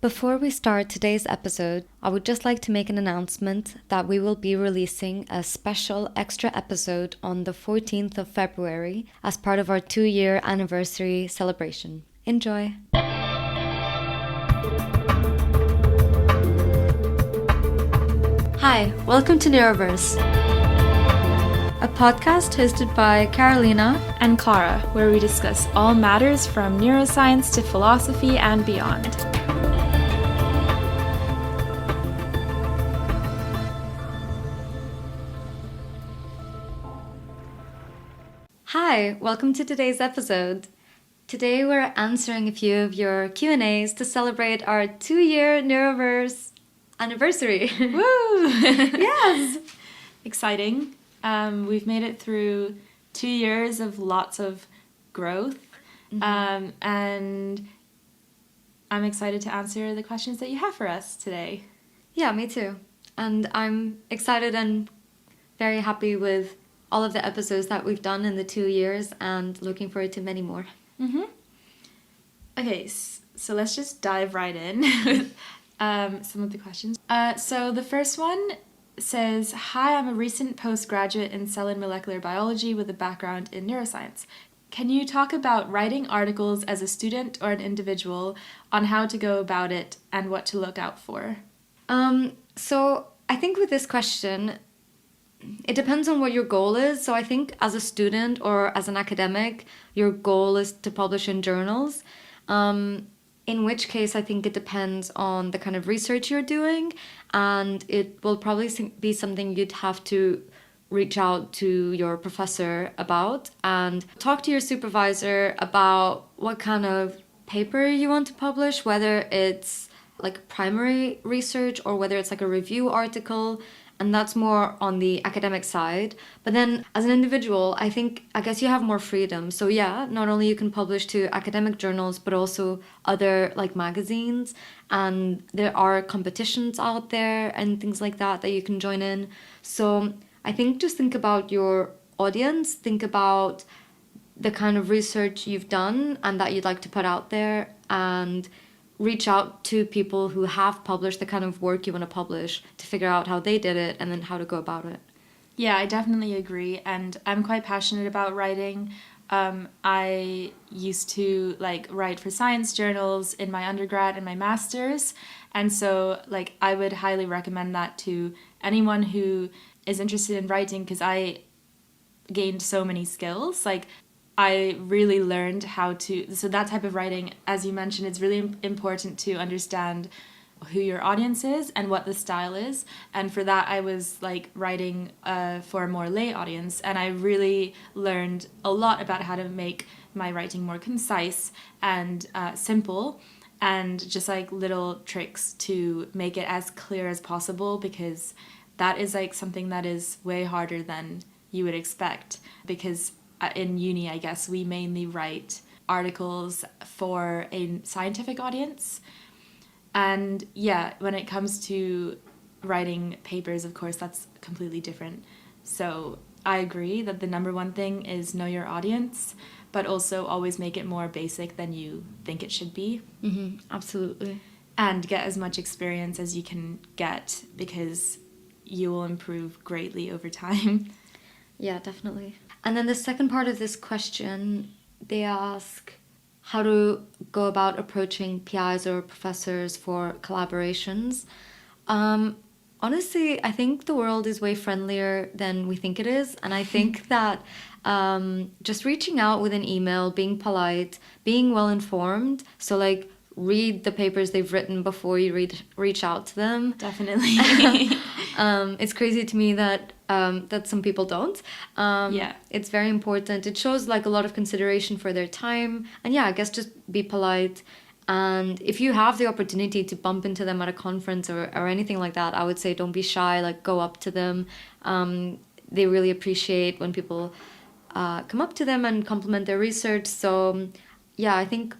Before we start today's episode, I would just like to make an announcement that we will be releasing a special extra episode on the 14th of February as part of our 2-year anniversary celebration. Enjoy! Hi, welcome to Neuroverse, a podcast hosted by Carolina and Clara, where we discuss all matters from neuroscience to philosophy and beyond. Hi, welcome to today's episode. Today we're answering a few of your Q&As to celebrate our 2-year Neuroverse anniversary. Woo! Yes! Exciting. We've made it through 2 years of lots of growth, and I'm excited to answer the questions that you have for us today. Yeah, me too. And I'm excited and very happy with all of the episodes that we've done in the 2 years and looking forward to many more. Okay, so let's just dive right in with some of the questions. So the first one says, "Hi, I'm a recent postgraduate in cell and molecular biology with a background in neuroscience. Can you talk about writing articles as a student or an individual on how to go about it and what to look out for?" So I think with this question, it depends on what your goal is. So I think as a student or as an academic, your goal is to publish in journals. In which case, I think it depends on the kind of research you're doing, and it will probably be something you'd have to reach out to your professor about and talk to your supervisor about what kind of paper you want to publish, whether it's like primary research or whether it's like a review article. And that's more on the academic side. But then as an individual, I guess you have more freedom. So yeah, not only you can publish to academic journals, but also other like magazines. And there are competitions out there and things like that you can join in. So I think just think about your audience, think about the kind of research you've done and that you'd like to put out there, and reach out to people who have published the kind of work you want to publish to figure out how they did it and then how to go about it. Yeah, I definitely agree, and I'm quite passionate about writing. I used to write for science journals in my undergrad and my master's, and so I would highly recommend that to anyone who is interested in writing, because I gained so many skills. I really learned how to, so that type of writing, as you mentioned, it's really important to understand who your audience is and what the style is. And for that, I was writing for a more lay audience, and I really learned a lot about how to make my writing more concise and simple, and just little tricks to make it as clear as possible, because that is something that is way harder than you would expect, because in uni, I guess, we mainly write articles for a scientific audience. And yeah, when it comes to writing papers, of course, that's completely different. So I agree that the number one thing is know your audience, but also always make it more basic than you think it should be. Absolutely. And get as much experience as you can get, because you will improve greatly over time. Yeah, definitely. And then the second part of this question, they ask how to go about approaching PIs or professors for collaborations. Honestly, I think the world is way friendlier than we think it is. And I think that just reaching out with an email, being polite, being well-informed, so read the papers they've written before you reach out to them. Definitely. It's crazy to me that some people don't. Yeah. It's very important. It shows a lot of consideration for their time. And yeah, I guess just be polite. And if you have the opportunity to bump into them at a conference or anything like that, I would say don't be shy. Go up to them. They really appreciate when people come up to them and compliment their research. So yeah, I think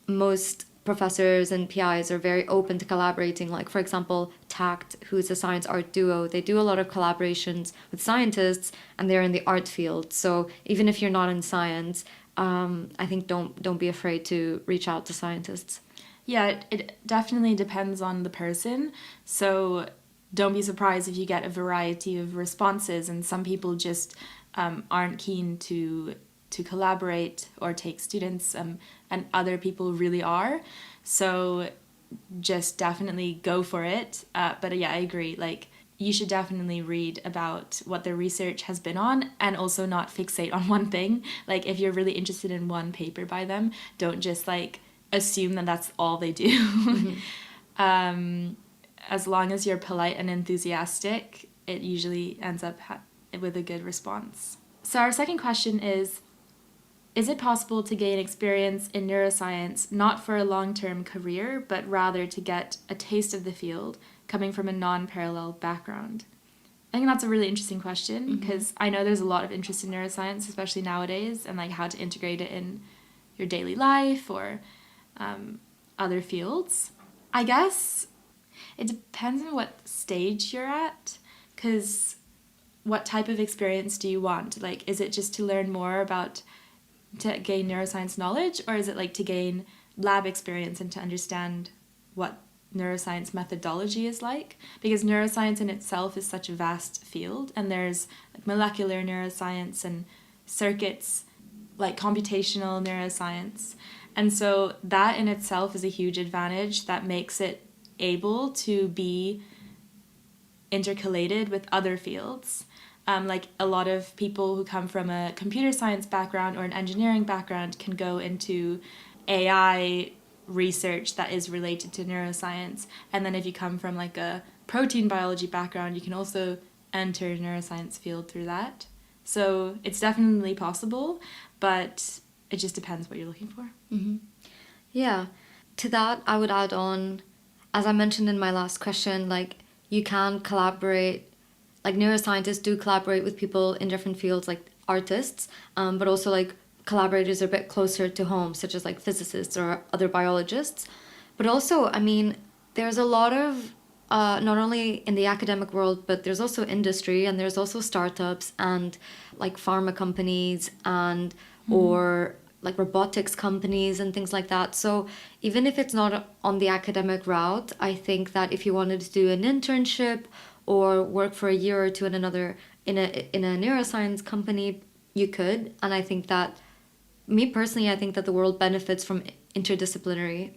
most professors and PIs are very open to collaborating. For example, TACT, who's a science art duo, they do a lot of collaborations with scientists, and they're in the art field. So even if you're not in science, I think don't be afraid to reach out to scientists. Yeah, it definitely depends on the person. So don't be surprised if you get a variety of responses, and some people just aren't keen to collaborate or take students, and other people really are. So just definitely go for it. But yeah, I agree. Like, you should definitely read about what their research has been on, and also not fixate on one thing. Like, if you're really interested in one paper by them, don't just like assume that that's all they do. As long as you're polite and enthusiastic, it usually ends up with a good response. So our second question is it possible to gain experience in neuroscience not for a long-term career, but rather to get a taste of the field coming from a non-parallel background? I think that's a really interesting question, because I know there's a lot of interest in neuroscience, especially nowadays, and like how to integrate it in your daily life or other fields. I guess it depends on what stage you're at, because what type of experience do you want? Like, is it just to learn more about, to gain neuroscience knowledge, or is it like to gain lab experience and to understand what neuroscience methodology is like? Because neuroscience in itself is such a vast field, and there's like molecular neuroscience and circuits, like computational neuroscience. And so that in itself is a huge advantage that makes it able to be intercalated with other fields. Like, a lot of people who come from a computer science background or an engineering background can go into AI research that is related to neuroscience. And then if you come from like a protein biology background, you can also enter neuroscience field through that. So it's definitely possible, but it just depends what you're looking for. Yeah. To that, I would add on, as I mentioned in my last question, like, you can collaborate, like neuroscientists do collaborate with people in different fields, like artists, but also like collaborators are a bit closer to home, such as like physicists or other biologists. But also, I mean, there's a lot of, not only in the academic world, but there's also industry, and there's also startups and like pharma companies and or like robotics companies and things like that. So even if it's not on the academic route, I think that if you wanted to do an internship or work for a year or two in another in a neuroscience company, you could. And I think that, me personally, I think that the world benefits from interdisciplinary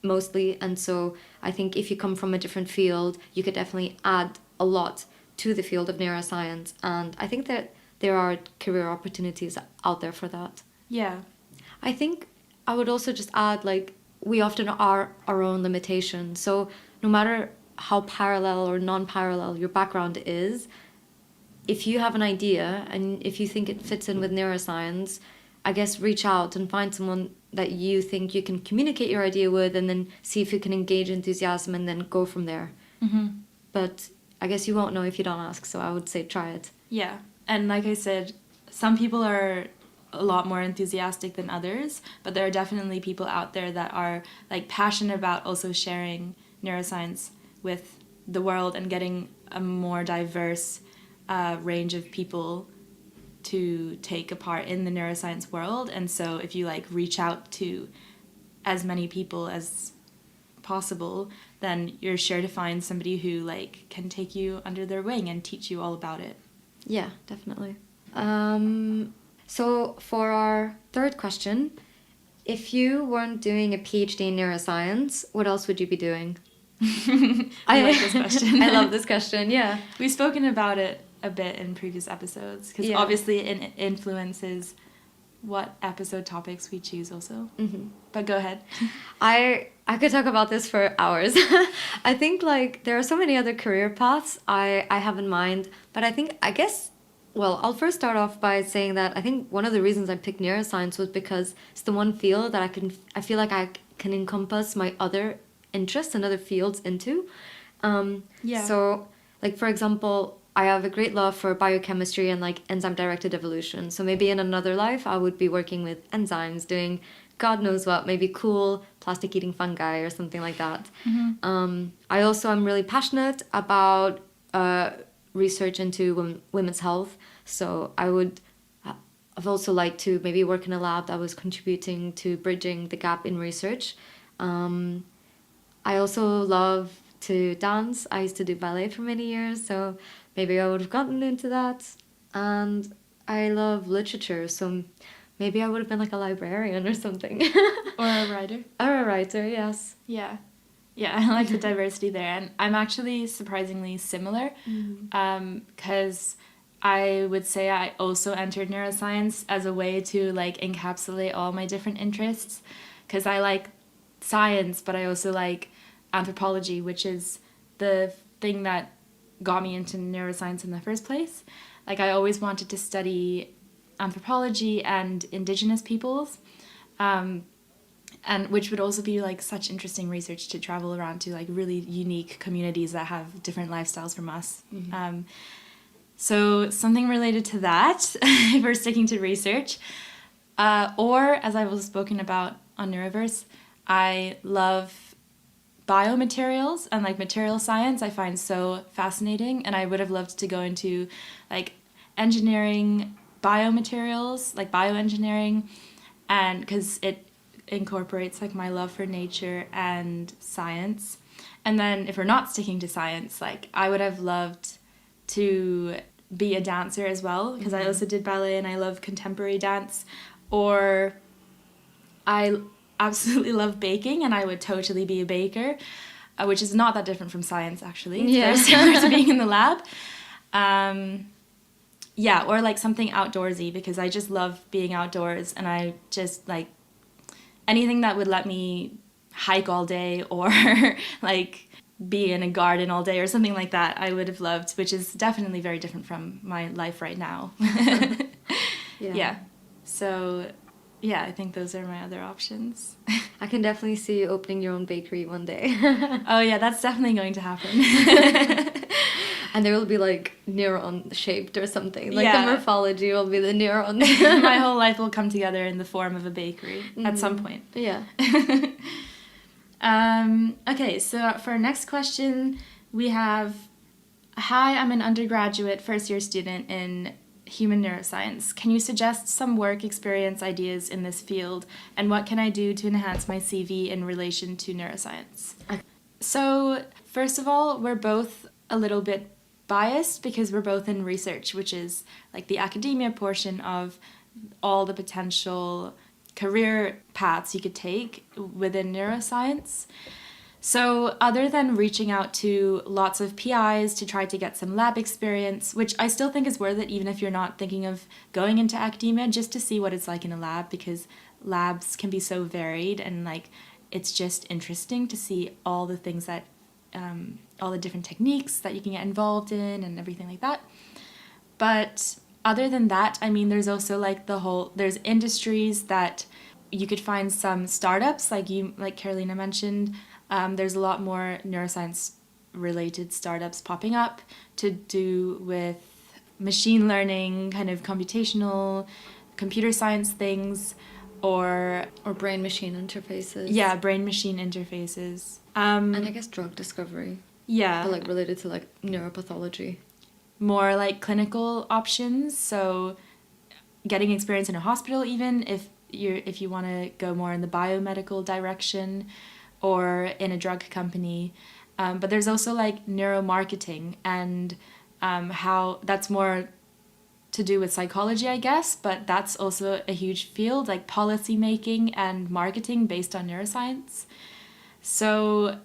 mostly, and so I think if you come from a different field, you could definitely add a lot to the field of neuroscience, and I think that there are career opportunities out there for that. Yeah. I think I would also just add, like, we often are our own limitations. So no matter how parallel or non-parallel your background is, if you have an idea and if you think it fits in with neuroscience, I guess reach out and find someone that you think you can communicate your idea with, and then see if you can engage enthusiasm and then go from there. But I guess you won't know if you don't ask, so I would say try it. Yeah. And like I said, some people are a lot more enthusiastic than others, but there are definitely people out there that are like passionate about also sharing neuroscience with the world and getting a more diverse range of people to take a part in the neuroscience world. And so if you like reach out to as many people as possible, then you're sure to find somebody who like can take you under their wing and teach you all about it. Yeah, definitely. So for our third question, if you weren't doing a PhD in neuroscience, what else would you be doing? I like this question. I love this question, yeah. We've spoken about it a bit in previous episodes, because obviously it influences what episode topics we choose also. But go ahead. I could talk about this for hours. I think like there are so many other career paths I have in mind, but I guess, well, I'll first start off by saying that I think one of the reasons I picked neuroscience was because it's the one field that I feel like I can encompass my other interests and other fields into. So, like, for example, I have a great love for biochemistry and like enzyme-directed evolution. So maybe in another life, I would be working with enzymes, doing God knows what, maybe cool plastic-eating fungi or something like that. I also am really passionate about research into women's health. So I've also liked to maybe work in a lab that was contributing to bridging the gap in research. I also love to dance. I used to do ballet for many years, so maybe I would have gotten into that. And I love literature, so maybe I would have been like a librarian or something. Or a writer. Or a writer, yes. Yeah. Yeah, I like the diversity there. And I'm actually surprisingly similar because I would say I also entered neuroscience as a way to like encapsulate all my different interests because I like science, but I also like anthropology, which is the thing that got me into neuroscience in the first place. Like I always wanted to study anthropology and indigenous peoples. And which would also be like such interesting research to travel around to like really unique communities that have different lifestyles from us. So something related to that, if we're sticking to research, or as I've also spoken about on Neuroverse, I love biomaterials and like material science. I find so fascinating, and I would have loved to go into like engineering biomaterials, like bioengineering, and because it incorporates like my love for nature and science. And then if we're not sticking to science, like I would have loved to be a dancer as well because I also did ballet and I love contemporary dance. Or I absolutely love baking and I would totally be a baker, which is not that different from science actually. It's very similar to being in the lab. Yeah, or like something outdoorsy because I just love being outdoors and I just like anything that would let me hike all day or like be in a garden all day or something like that I would have loved, which is definitely very different from my life right now. Yeah. So yeah, I think those are my other options. I can definitely see you opening your own bakery one day. Oh yeah, that's definitely going to happen. And there will be like neuron shaped or something. Like Yeah. the morphology will be the neuron. My whole life will come together in the form of a bakery at some point. Yeah. Okay, so for our next question, we have, hi, I'm an undergraduate first year student in human neuroscience. Can you suggest some work experience ideas in this field, and what can I do to enhance my CV in relation to neuroscience? So, first of all, we're both a little bit biased because we're both in research, which is like the academia portion of all the potential career paths you could take within neuroscience. So other than reaching out to lots of PIs to try to get some lab experience, which I still think is worth it even if you're not thinking of going into academia, just to see what it's like in a lab, because labs can be so varied and like it's just interesting to see all the things that all the different techniques that you can get involved in and everything like that. But other than that, I mean, there's also like there's industries that you could find some startups like Carolina mentioned. There's a lot more neuroscience related startups popping up to do with machine learning, kind of computational, computer science things, or brain machine interfaces. Yeah, brain machine interfaces. And I guess drug discovery. Yeah. But like related to like neuropathology. More like clinical options, so getting experience in a hospital even if you want to go more in the biomedical direction, or in a drug company. But there's also like neuromarketing and how that's more to do with psychology, I guess, but that's also a huge field, like policy making and marketing based on neuroscience. So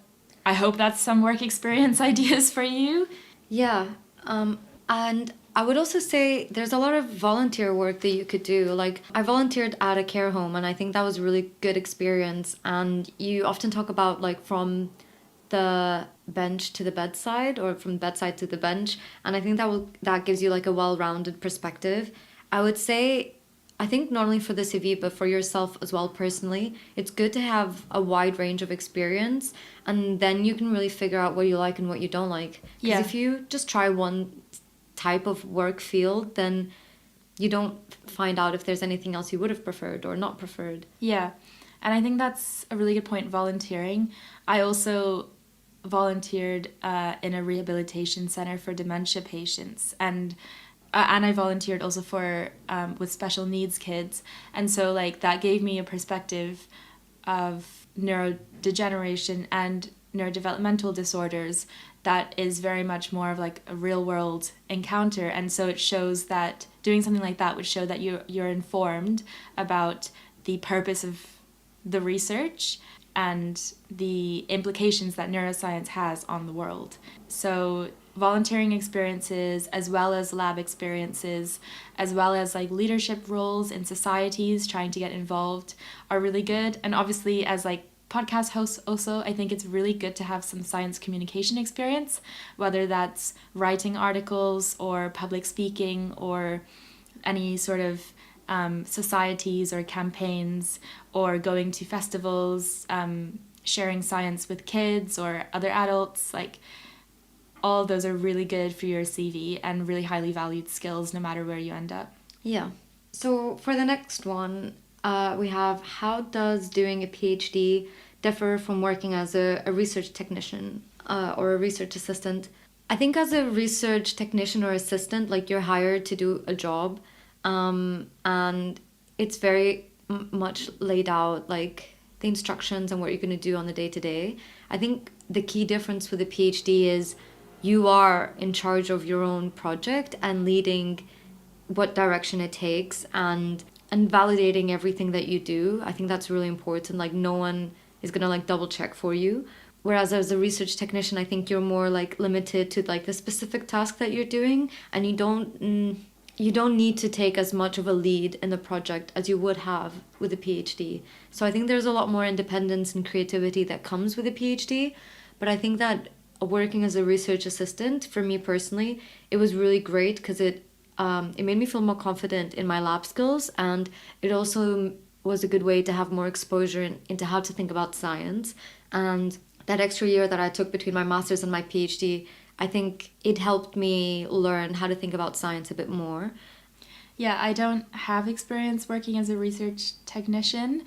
I hope that's some work experience ideas for you. Yeah. And I would also say there's a lot of volunteer work that you could do. Like I volunteered at a care home and I think that was a really good experience. And you often talk about like from the bench to the bedside or from bedside to the bench. And I think that gives you like a well-rounded perspective. I would say, I think not only for the CV, but for yourself as well personally, it's good to have a wide range of experience. And then you can really figure out what you like and what you don't like. Because if you just try one type of work field, then you don't find out if there's anything else you would have preferred or not preferred. Yeah, and I think that's a really good point, volunteering. I also volunteered in a rehabilitation center for dementia patients, and I volunteered also for with special needs kids, and so like that gave me a perspective of neurodegeneration and neurodevelopmental disorders, that is very much more of like a real world encounter. And so it shows that doing something like that would show that you're informed about the purpose of the research and the implications that neuroscience has on the world. So volunteering experiences, as well as lab experiences, as well as like leadership roles in societies trying to get involved, are really good. And obviously as like podcast hosts also, I think it's really good to have some science communication experience, whether that's writing articles or public speaking or any sort of societies or campaigns, or going to festivals, sharing science with kids or other adults. Like, all of those are really good for your CV and really highly valued skills no matter where you end up. Yeah. So for the next one, we have, how does doing a PhD differ from working as a research technician or a research assistant? I think as a research technician or assistant, like, you're hired to do a job, and it's very much laid out, like the instructions and what you're going to do on the day-to-day. I think the key difference with a PhD is you are in charge of your own project and leading what direction it takes, and validating everything that you do. I think that's really important. Like, no one is gonna like double check for you. Whereas as a research technician, I think you're more like limited to like the specific task that you're doing, and you don't need to take as much of a lead in the project as you would have with a PhD. So I think there's a lot more independence and creativity that comes with a PhD. But I think that working as a research assistant, for me personally, it was really great because it made me feel more confident in my lab skills, and it also was a good way to have more exposure into how to think about science. And that extra year that I took between my master's and my PhD, I think it helped me learn how to think about science a bit more. Yeah, I don't have experience working as a research technician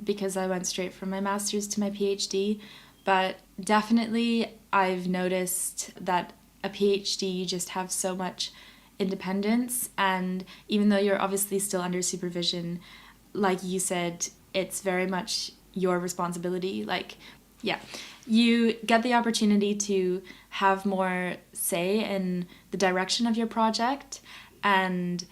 because I went straight from my master's to my PhD, but definitely I've noticed that a PhD, you just have so much independence, and even though you're obviously still under supervision, like you said, it's very much your responsibility. Like, yeah, you get the opportunity to have more say in the direction of your project, and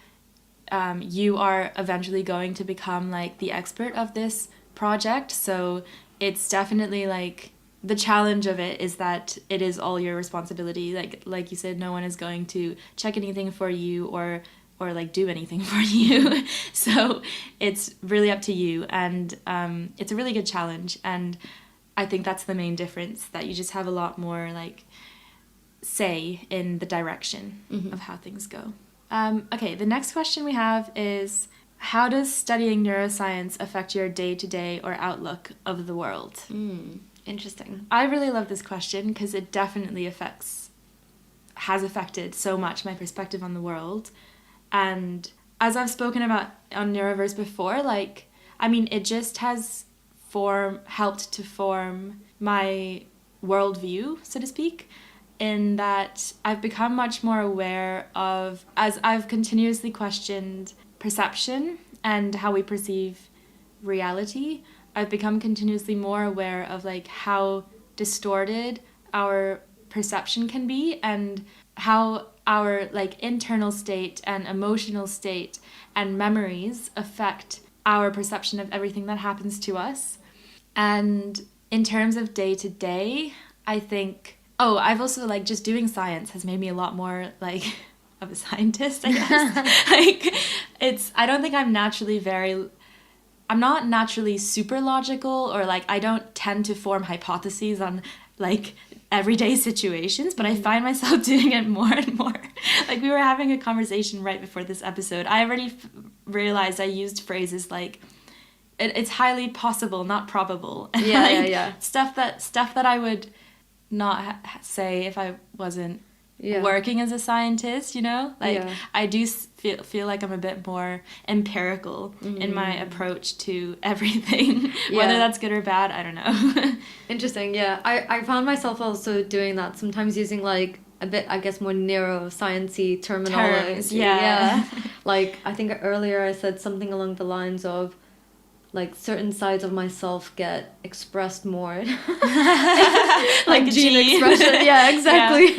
you are eventually going to become like the expert of this project. So it's definitely like, the challenge of it is that it is all your responsibility. Like you said, no one is going to check anything for you or like do anything for you. So it's really up to you, and it's a really good challenge. And I think that's the main difference, that you just have a lot more like say in the direction of how things go. Okay, the next question we have is, how does studying neuroscience affect your day-to-day or outlook of the world? Interesting. I really love this question because it definitely has affected so much my perspective on the world. And as I've spoken about on Neuroverse before, like, I mean, it just has helped to form my worldview, so to speak, in that I've become much more aware of, as I've continuously questioned perception and how we perceive reality, I've become continuously more aware of like how distorted our perception can be, and how our like internal state and emotional state and memories affect our perception of everything that happens to us. And in terms of day to day, I think, I've also like, just doing science has made me a lot more like of a scientist, I guess. Like, I don't think I'm not naturally super logical, or like, I don't tend to form hypotheses on like everyday situations, but I find myself doing it more and more. Like, we were having a conversation right before this episode. I already realized I used phrases like, it's highly possible, not probable. Yeah, like, yeah. Stuff that I would not say if I wasn't working as a scientist, you know? Like, I do feel like I'm a bit more empirical in my approach to everything. Whether that's good or bad, I don't know. Interesting, yeah. I found myself also doing that, sometimes using like a bit, I guess, more neuroscience-y terminology. Terms, yeah. Like, I think earlier I said something along the lines of like certain sides of myself get expressed more. Like a gene G. expression. Yeah, exactly.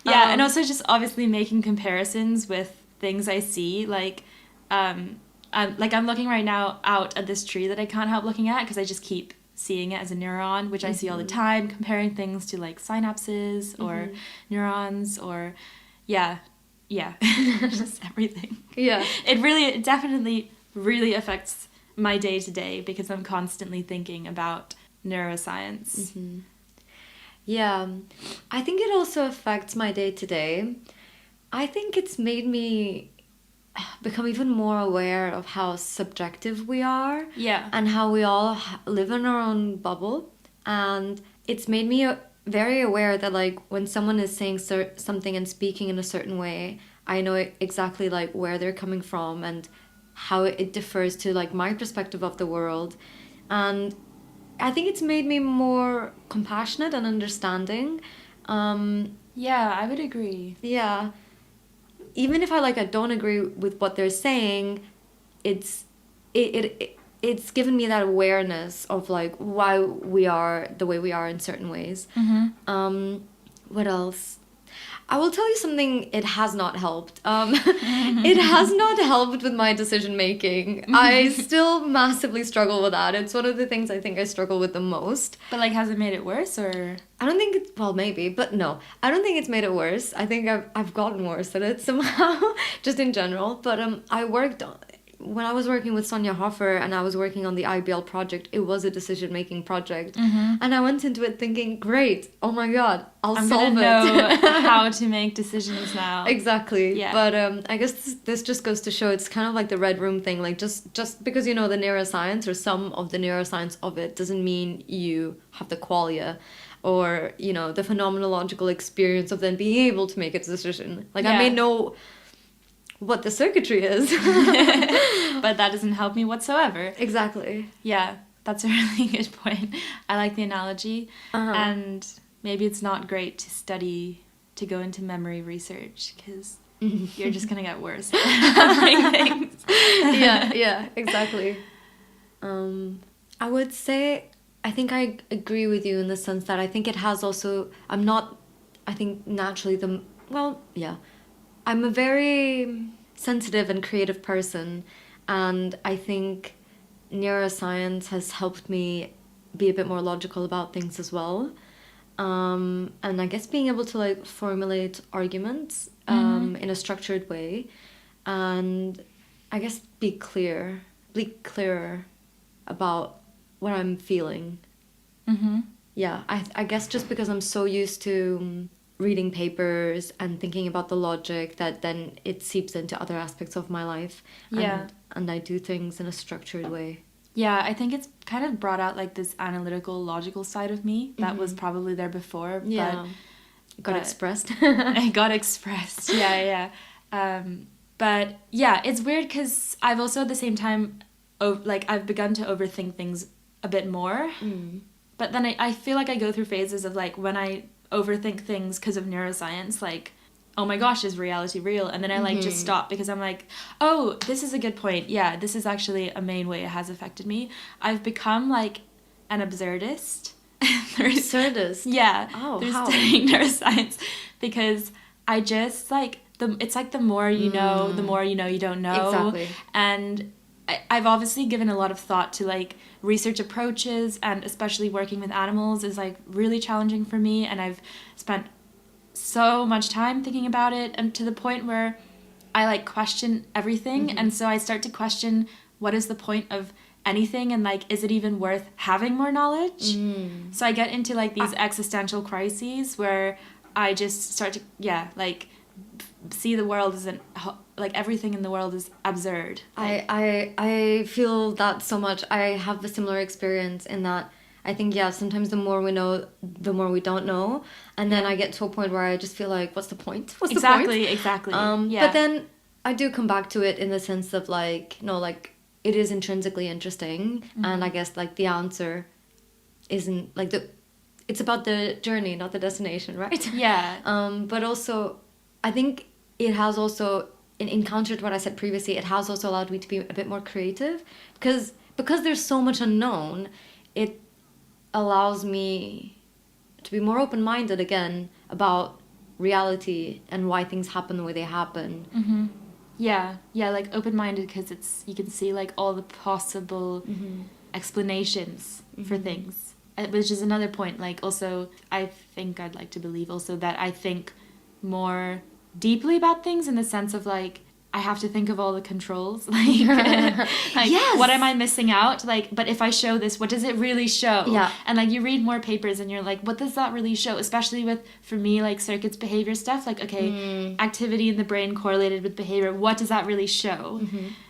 Yeah, and also just obviously making comparisons with things I see. Like, I'm looking right now out at this tree that I can't help looking at because I just keep seeing it as a neuron, which I see all the time, comparing things to like synapses or neurons or, yeah, just everything. Yeah. It definitely really affects my day to day because I'm constantly thinking about neuroscience. Yeah, I think it also affects my day to day. I think it's made me become even more aware of how subjective we are. Yeah. And how we all live in our own bubble. And it's made me very aware that like when someone is saying something and speaking in a certain way, I know exactly like where they're coming from and how it differs to like my perspective of the world. And I think it's made me more compassionate and understanding. Yeah, I would agree. Yeah. Even if I don't agree with what they're saying, it's it's given me that awareness of like why we are the way we are in certain ways. What else? I will tell you something. It has not helped. It has not helped with my decision making. I still massively struggle with that. It's one of the things I think I struggle with the most. But like, has it made it worse or? I don't think it's, well, maybe, but no. I don't think it's made it worse. I think I've gotten worse at it somehow, just in general. But when I was working with Sonia Hoffer and I was working on the IBL project, it was a decision-making project. And I went into it thinking, great, oh my God, I'm solve it. Know how to make decisions now. Exactly. Yeah. But I guess this just goes to show it's kind of like the red room thing. Like just because you know the neuroscience or some of the neuroscience of it doesn't mean you have the qualia or, you know, the phenomenological experience of then being able to make a decision. Like I may know what the circuitry is. But that doesn't help me whatsoever. Exactly. Yeah, that's a really good point. I like the analogy. And maybe it's not great to study, to go into memory research, because you're just going to get worse at remembering things. Yeah, exactly. I would say, I think I agree with you in the sense that I think it has also, I think naturally I'm a very sensitive and creative person, and I think neuroscience has helped me be a bit more logical about things as well. And I guess being able to like formulate arguments in a structured way, and I guess be clearer about what I'm feeling. Yeah, I guess just because I'm so used to reading papers and thinking about the logic that then it seeps into other aspects of my life. And I do things in a structured way. Yeah, I think it's kind of brought out like this analytical, logical side of me that was probably there before. Yeah. Got expressed. It got expressed. Yeah. But yeah, it's weird because I've also at the same time, I've begun to overthink things a bit more. But then I feel like I go through phases of like when I overthink things because of neuroscience, like, oh my gosh, is reality real? And then I like just stop because I'm like, oh, this is a good point. Yeah, this is actually a main way it has affected me. I've become like an absurdist. Absurdist? Yeah. Oh, through how? studying neuroscience, because I just like it's like the more you know, the more you know you don't know. Exactly. And I've obviously given a lot of thought to like research approaches, and especially working with animals is like really challenging for me, and I've spent so much time thinking about it, and to the point where I like question everything. And so I start to question what is the point of anything, and like is it even worth having more knowledge? So I get into like these existential crises where I just start to see the world as like everything in the world is absurd. Like, I feel that so much. I have a similar experience in that I think, sometimes the more we know, the more we don't know. And then I get to a point where I just feel like, what's the point? What's the point? Exactly. But then I do come back to it in the sense of like, no, like it is intrinsically interesting. And I guess like the answer isn't like it's about the journey, not the destination, right? Yeah. But also, I think it has also, in counter to what I said previously, it has also allowed me to be a bit more creative. Because because there's so much unknown, it allows me to be more open-minded again about reality and why things happen the way they happen. Mm-hmm. Yeah, like open-minded because you can see like all the possible explanations for things, which is another point. Like also, I think I'd like to believe also that I think more deeply about things in the sense of like I have to think of all the controls, like Yes. what am I missing out? Like, but if I show this, what does it really show? Yeah. And like you read more papers and you're like, what does that really show? Especially with, for me, like circuits behavior stuff. Like, okay, activity in the brain correlated with behavior. What does that really show?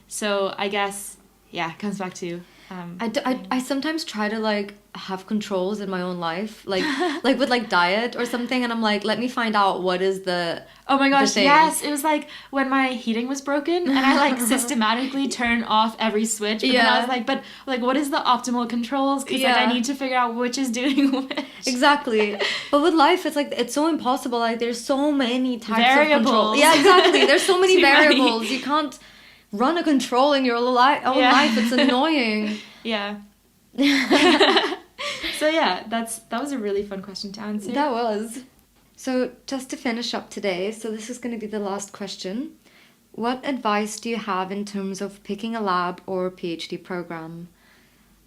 So I guess, yeah, it comes back to. I sometimes try to like have controls in my own life, like like with like diet or something, and I'm like, let me find out what is the Oh my gosh, thing. yes. It was like when my heating was broken and I like systematically turn off every switch. But then I was like, but like what is the optimal controls? Because like I need to figure out which is doing which. Exactly. But with life, it's like, it's so impossible. Like there's so many types Variables. of control. Yeah, exactly. There's so many Too many. variables. You can't run a control in your own life. It's annoying. Yeah. So yeah, that was a really fun question to answer. That was. So just to finish up today, so this is going to be the last question. What advice do you have in terms of picking a lab or PhD program?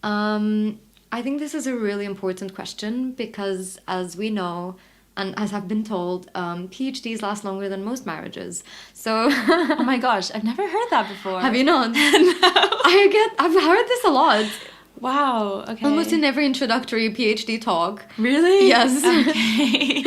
I think this is a really important question because, as we know, and as I've been told, PhDs last longer than most marriages. So, oh my gosh, I've never heard that before. Have you not? No. I've heard this a lot. Wow, okay. Almost in every introductory PhD talk. Really? Yes. Okay.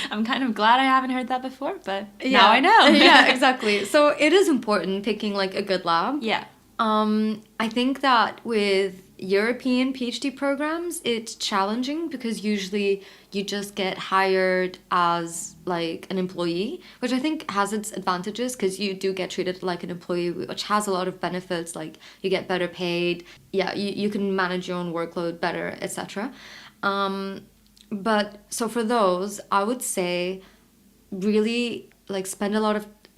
I'm kind of glad I haven't heard that before, but now I know. Yeah, exactly. So it is important picking like a good lab. Yeah. I think that with European PhD programs, it's challenging because usually you just get hired as like an employee, which I think has its advantages because you do get treated like an employee, which has a lot of benefits, like you get better paid, you can manage your own workload better, etc. But so for those, I would say really like spend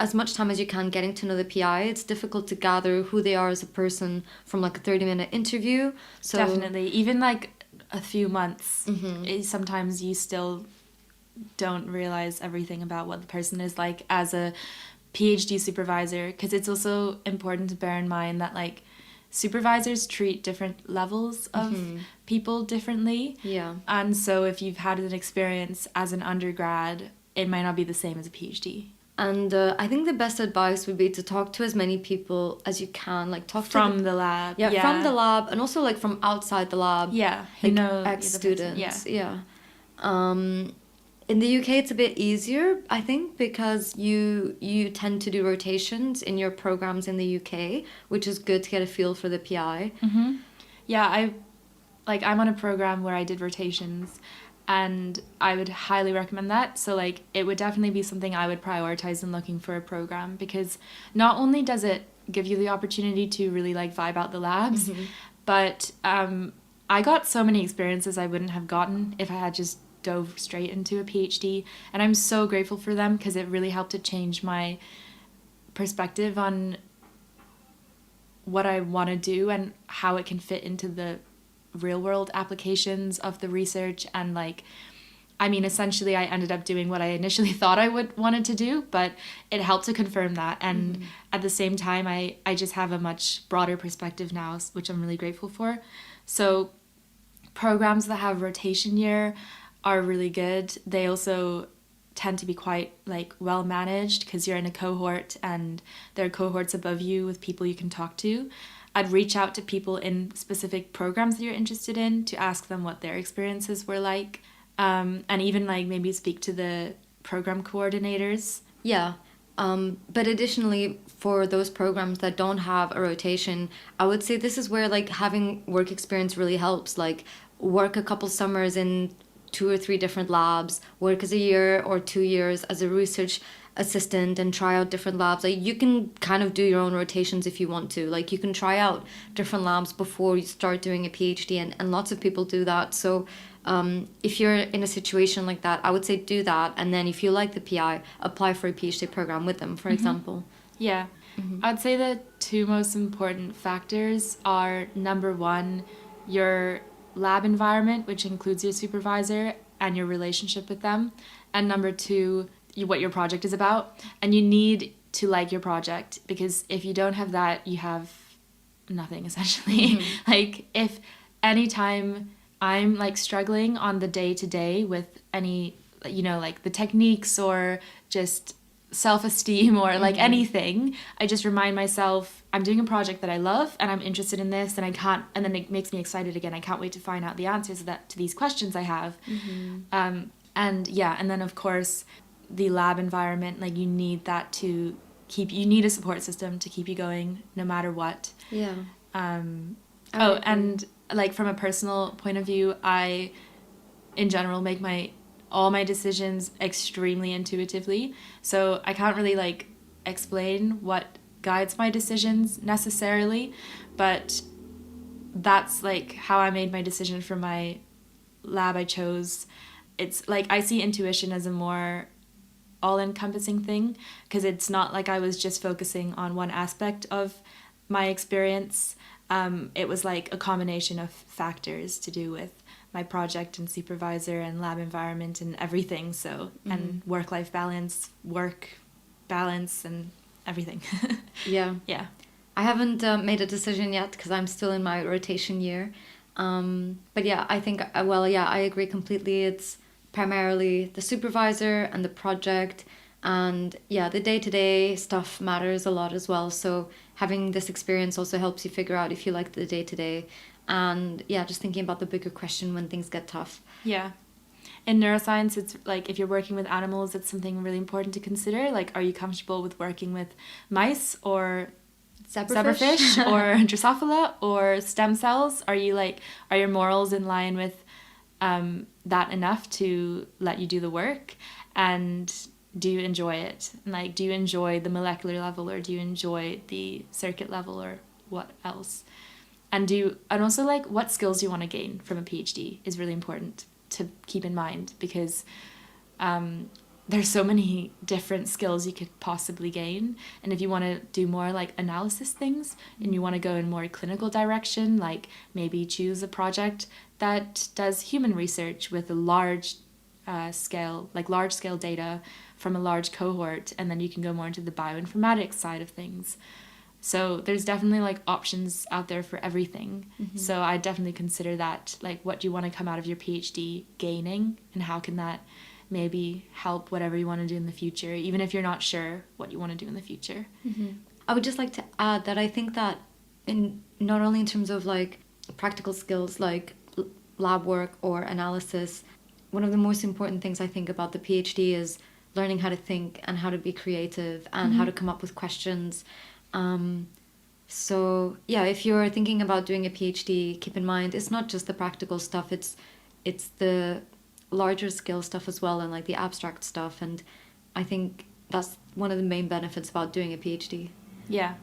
as much time as you can getting to know the PI. It's difficult to gather who they are as a person from like a 30-minute interview. So definitely, even like a few months, sometimes you still don't realize everything about what the person is like as a PhD supervisor, because it's also important to bear in mind that like supervisors treat different levels of people differently. Yeah. And so if you've had an experience as an undergrad, it might not be the same as a PhD. And I think the best advice would be to talk to as many people as you can, like talk from the lab. Yeah, from the lab, and also like from outside the lab. Yeah, like ex-students. Yeah. In the UK, it's a bit easier, I think, because you tend to do rotations in your programs in the UK, which is good to get a feel for the PI. Mm-hmm. Yeah, I'm on a program where I did rotations, and I would highly recommend that. So like it would definitely be something I would prioritize in looking for a program, because not only does it give you the opportunity to really like vibe out the labs, but I got so many experiences I wouldn't have gotten if I had just dove straight into a PhD, and I'm so grateful for them because it really helped to change my perspective on what I want to do and how it can fit into the real world applications of the research. And like, I mean, essentially I ended up doing what I initially thought I wanted to do, but it helped to confirm that. And at the same time, I just have a much broader perspective now, which I'm really grateful for. So programs that have rotation year are really good. They also tend to be quite like well managed because you're in a cohort and there are cohorts above you with people you can talk to. I'd reach out to people in specific programs that you're interested in to ask them what their experiences were like, and even like maybe speak to the program coordinators. Yeah. But additionally, for those programs that don't have a rotation, I would say this is where like having work experience really helps. Like work a couple summers in 2 or 3 different labs, work as a year or 2 years as a research assistant and try out different labs. Like you can kind of do your own rotations if you want to. Like you can try out different labs before you start doing a PhD, and lots of people do that. So if you're in a situation like that, I would say do that, and then if you like the PI, apply for a PhD program with them, for example. Yeah. I'd say that two most important factors are, number one, your lab environment, which includes your supervisor and your relationship with them, and number two, what your project is about. And you need to like your project, because if you don't have that, you have nothing, essentially. Like, if anytime I'm like struggling on the day-to-day with any, you know, like the techniques or just self-esteem or like anything, I just remind myself I'm doing a project that I love and I'm interested in this, and I can't, and then it makes me excited again. I can't wait to find out the answers to these questions I have. And yeah, and then of course the lab environment, like you need that to keep, you need a support system to keep you going no matter what. Yeah. And like from a personal point of view, I in general make all my decisions extremely intuitively, so I can't really like explain what guides my decisions necessarily, but that's like how I made my decision for my lab I chose. It's like I see intuition as a more all-encompassing thing, because it's not like I was just focusing on one aspect of my experience. It was like a combination of factors to do with my project and supervisor and lab environment and everything. So, and work-life balance, work balance, and everything. Yeah. Yeah. I haven't made a decision yet because I'm still in my rotation year. But yeah, I think, I agree completely. It's primarily the supervisor and the project. And yeah, the day-to-day stuff matters a lot as well. So having this experience also helps you figure out if you like the day-to-day. And yeah, just thinking about the bigger question when things get tough. Yeah. In neuroscience, it's like if you're working with animals, it's something really important to consider. Like, are you comfortable with working with mice or zebrafish or Drosophila or stem cells? Are your morals in line with that enough to let you do the work? And do you enjoy it? And like, do you enjoy the molecular level, or do you enjoy the circuit level, or what else? And also like what skills do you want to gain from a PhD is really important to keep in mind, because there's so many different skills you could possibly gain. And if you want to do more like analysis things and you want to go in more clinical direction, like maybe choose a project that does human research with a large scale data from a large cohort, and then you can go more into the bioinformatics side of things. So there's definitely like options out there for everything. So I definitely consider that, like, what do you want to come out of your PhD gaining, and how can that maybe help whatever you want to do in the future, even if you're not sure what you want to do in the future. I would just like to add that I think that not only in terms of like practical skills like lab work or analysis, one of the most important things I think about the PhD is learning how to think and how to be creative and how to come up with questions. So yeah, if you're thinking about doing a PhD, keep in mind it's not just the practical stuff, it's the larger skill stuff as well, and like the abstract stuff. And I think that's one of the main benefits about doing a PhD. Yeah.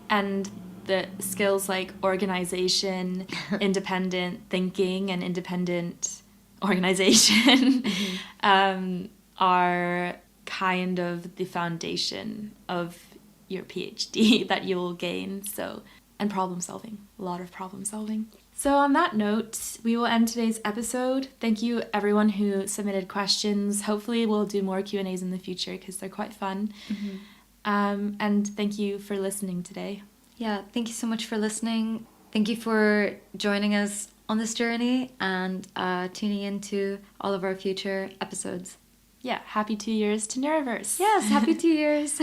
And the skills like organization, independent thinking, and independent organization are kind of the foundation of your PhD that you will gain. So, and problem solving, a lot of problem solving. So on that note, we will end today's episode. Thank you everyone who submitted questions. Hopefully we'll do more Q&As in the future because they're quite fun. And thank you for listening today. Yeah, thank you so much for listening. Thank you for joining us on this journey and tuning into all of our future episodes. Yeah, happy 2 years to Neuroverse. Yes, happy 2 years.